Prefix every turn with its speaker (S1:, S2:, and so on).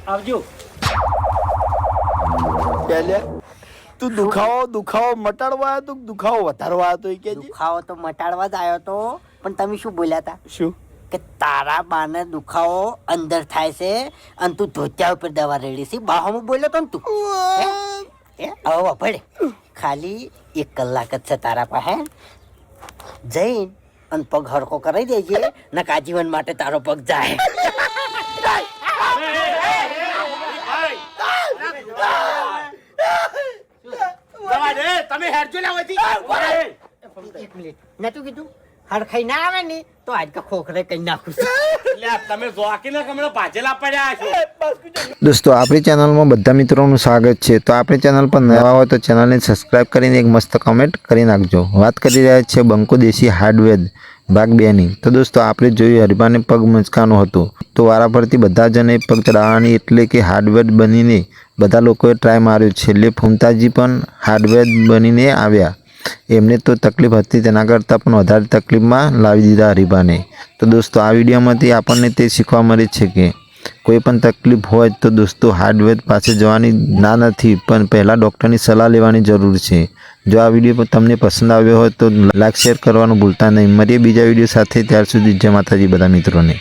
S1: આવજો.
S2: પહેલે તું દુખાવો મટાડવા આવ્યો તો દુખાવો વધારવા આવ્યો તો એ કે
S3: દુખાવો તો મટાડવા જ આવ્યો તો, પણ તમે શું બોલ્યા હતા?
S2: શું
S3: કે તારા બાને દુખાવો અંદર થાય છે અને તું ધોતિયા ઉપર દવા રેડી છે. બાહોમાં બોલ્યો તો ને તું. હવે પડે ખાલી 1 કલાક જ છે તારા પાસે. જઈને અને પગ હરકો કરાવી દેજે, નક આજીવન માટે તારો પગ જાય.
S1: તમે હેરજો લાવો હતી.
S3: 1 મિનિટ નતું કીધું હરખાઈ ના આવે ને તો આજ કા ખોખરે કઈ નાખું.
S1: તમે જોકીને કમળો ભાજેલા પડ્યા છો.
S4: દોસ્તો આપણી ચેનલમાં બધા મિત્રોનું સ્વાગત છે. તો આપણી ચેનલ પર નવા હોય તો ચેનલને સબસ્ક્રાઇબ કરીને એક મસ્ત કમેન્ટ કરી નાખજો. વાત કરી રહ્યા છે બંકો દેશી હાર્ડવેર ભાગ 2 ની. તો દોસ્તો આપણે જોયું હરિભાને પગ મચકાનો હતો, તો વારાફરતી બધા જણે પગ ચડાવવાની એટલે કે હાર્ડવેર બનીને બધા લોકોએ ટ્રાય માર્યો. છેલ્લે ફૂમતાજી પણ હાર્ડવેર બનીને આવ્યા. એમને તો તકલીફ હતી, તેના કરતાં પણ વધારે તકલીફમાં લાવી દીધા હરિભાને. તો દોસ્તો આ વિડીયોમાંથી આપણને તે શીખવા મળે છે કે કોઈ પણ તકલીફ હોય તો દોસ્તો હાર્ડવેર પાસે જવાની ના નથી, પણ પહેલાં ડૉક્ટરની સલાહ લેવાની જરૂર છે. જો આ વિડીયો તમને પસંદ આવ્યો હોય તો લાઈક શેર કરવાનું ભૂલતા નહીં. મળીએ બીજા વિડીયો સાથે, ત્યાર સુધી જય માતાજી બધા મિત્રોને.